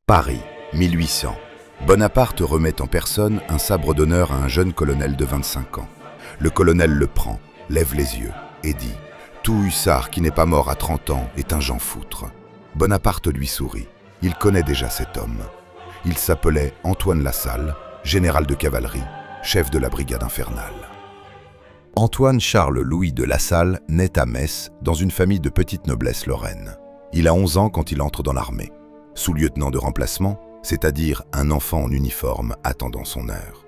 Paris, 1800. Bonaparte remet en personne un sabre d'honneur à un jeune colonel de 25 ans. Le colonel le prend, lève les yeux et dit « Tout hussard qui n'est pas mort à 30 ans est un Jean Foutre ». Bonaparte lui sourit. Il connaît déjà cet homme. Il s'appelait Antoine Lassalle, général de cavalerie, chef de la brigade infernale. Antoine Charles-Louis de Lassalle naît à Metz, dans une famille de petite noblesse lorraine. Il a 11 ans quand il entre dans l'armée. Sous-lieutenant de remplacement, c'est-à-dire un enfant en uniforme attendant son heure.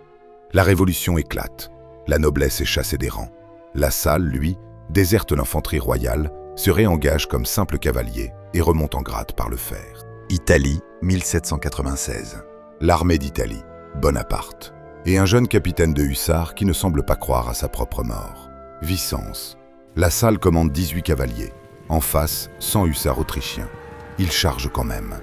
La Révolution éclate. La noblesse est chassée des rangs. Lassalle, lui, déserte l'infanterie royale, se réengage comme simple cavalier et remonte en grade par le fer. Italie, 1796. L'armée d'Italie, Bonaparte. Et un jeune capitaine de hussards qui ne semble pas croire à sa propre mort. Vicence. Lassalle commande 18 cavaliers. En face, 100 hussards autrichiens. Il charge quand même.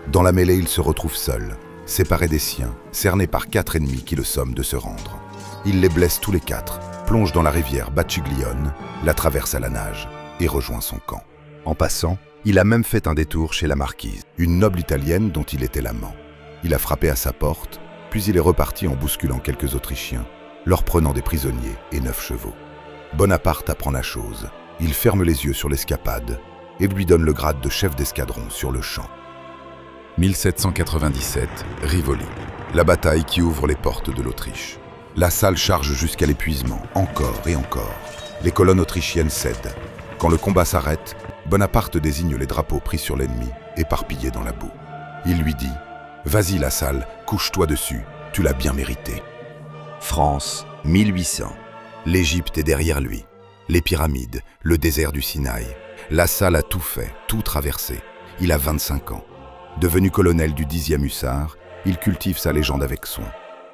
Dans la mêlée, il se retrouve seul, séparé des siens, cerné par 4 ennemis qui le somment de se rendre. Il les blesse tous les 4, plonge dans la rivière Bacchiglione, la traverse à la nage et rejoint son camp. En passant, il a même fait un détour chez la marquise, une noble italienne dont il était l'amant. Il a frappé à sa porte, puis il est reparti en bousculant quelques Autrichiens, leur prenant des prisonniers et 9 chevaux. Bonaparte apprend la chose. Il ferme les yeux sur l'escapade et lui donne le grade de chef d'escadron sur le champ. 1797, Rivoli. La bataille qui ouvre les portes de l'Autriche. Lassalle charge jusqu'à l'épuisement, encore et encore. Les colonnes autrichiennes cèdent. Quand le combat s'arrête, Bonaparte désigne les drapeaux pris sur l'ennemi, éparpillés dans la boue. Il lui dit « Vas-y Lassalle, couche-toi dessus, tu l'as bien mérité ». France, 1800. L'Égypte est derrière lui. Les pyramides, le désert du Sinaï. Lassalle a tout fait, tout traversé. Il a 25 ans. Devenu colonel du 10e hussard, il cultive sa légende avec soin.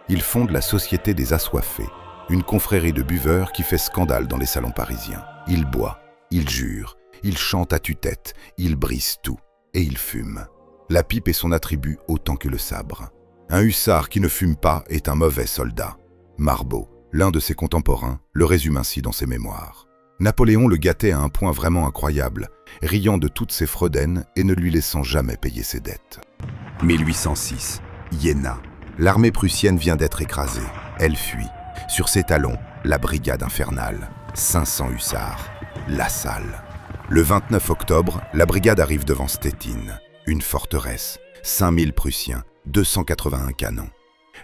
Il fonde la Société des Assoiffés, une confrérie de buveurs qui fait scandale dans les salons parisiens. Il boit, il jure, il chante à tue-tête, il brise tout et il fume. La pipe est son attribut autant que le sabre. Un hussard qui ne fume pas est un mauvais soldat. Marbot, l'un de ses contemporains, le résume ainsi dans ses mémoires. Napoléon le gâtait à un point vraiment incroyable, riant de toutes ses fraudaines et ne lui laissant jamais payer ses dettes. 1806, Iéna. L'armée prussienne vient d'être écrasée. Elle fuit. Sur ses talons, la brigade infernale. 500 hussards. Lassalle. Le 29 octobre, la brigade arrive devant Stettin, une forteresse. 5000 Prussiens, 281 canons.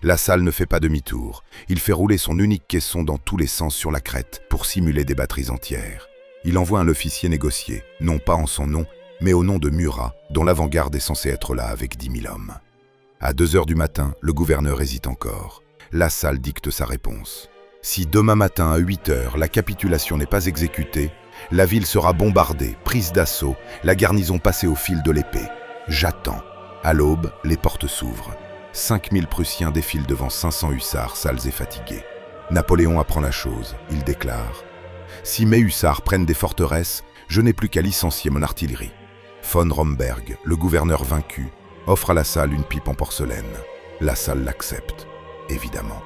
Lassalle ne fait pas demi-tour. Il fait rouler son unique caisson dans tous les sens sur la crête pour simuler des batteries entières. Il envoie un officier négocier, non pas en son nom, mais au nom de Murat, dont l'avant-garde est censée être là avec 10 000 hommes. À 2 heures du matin, le gouverneur hésite encore. Lassalle dicte sa réponse. Si demain matin à 8 heures, la capitulation n'est pas exécutée, la ville sera bombardée, prise d'assaut, la garnison passée au fil de l'épée. J'attends. À l'aube, les portes s'ouvrent. 5000 Prussiens défilent devant 500 hussards sales et fatigués. Napoléon apprend la chose. Il déclare « Si mes hussards prennent des forteresses, je n'ai plus qu'à licencier mon artillerie. » Von Romberg, le gouverneur vaincu, offre à Lassalle une pipe en porcelaine. Lassalle l'accepte, évidemment.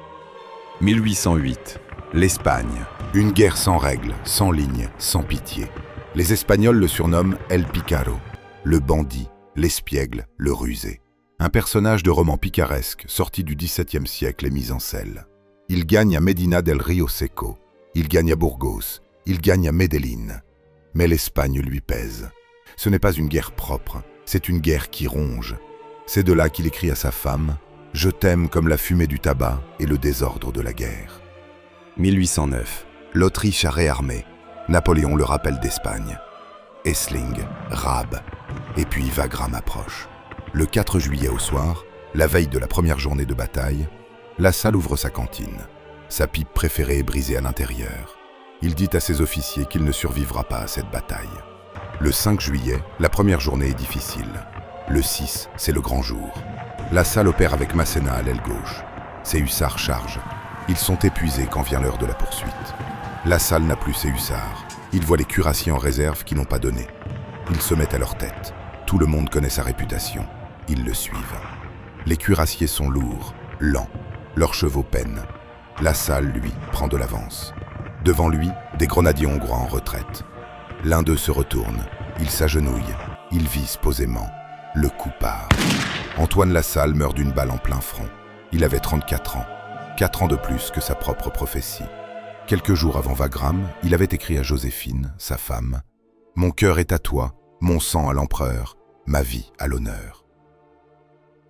1808. L'Espagne. Une guerre sans règles, sans lignes, sans pitié. Les Espagnols le surnomment El Picaro, le bandit, l'espiègle, le rusé. Un personnage de roman picaresque sorti du XVIIe siècle et mis en selle. Il gagne à Medina del Rio Seco, il gagne à Burgos, il gagne à Medellín. Mais l'Espagne lui pèse. Ce n'est pas une guerre propre, c'est une guerre qui ronge. C'est de là qu'il écrit à sa femme « Je t'aime comme la fumée du tabac et le désordre de la guerre ». 1809. L'Autriche a réarmé. Napoléon le rappelle d'Espagne. Essling, Rabe, et puis Wagram approche. Le 4 juillet au soir, la veille de la première journée de bataille, Lassalle ouvre sa cantine. Sa pipe préférée est brisée à l'intérieur. Il dit à ses officiers qu'il ne survivra pas à cette bataille. Le 5 juillet, la première journée est difficile. Le 6, c'est le grand jour. Lassalle opère avec Masséna à l'aile gauche. Ses hussards chargent. Ils sont épuisés quand vient l'heure de la poursuite. Lassalle n'a plus ses hussards. Il voit les cuirassiers en réserve qui n'ont pas donné. Ils se mettent à leur tête. Tout le monde connaît sa réputation. Ils le suivent. Les cuirassiers sont lourds, lents. Leurs chevaux peinent. Lassalle, lui, prend de l'avance. Devant lui, des grenadiers hongrois en retraite. L'un d'eux se retourne. Il s'agenouille. Il vise posément. Le coup part. Antoine Lassalle meurt d'une balle en plein front. Il avait 34 ans, 4 ans de plus que sa propre prophétie. Quelques jours avant Wagram, il avait écrit à Joséphine, sa femme, « Mon cœur est à toi, mon sang à l'empereur, ma vie à l'honneur. »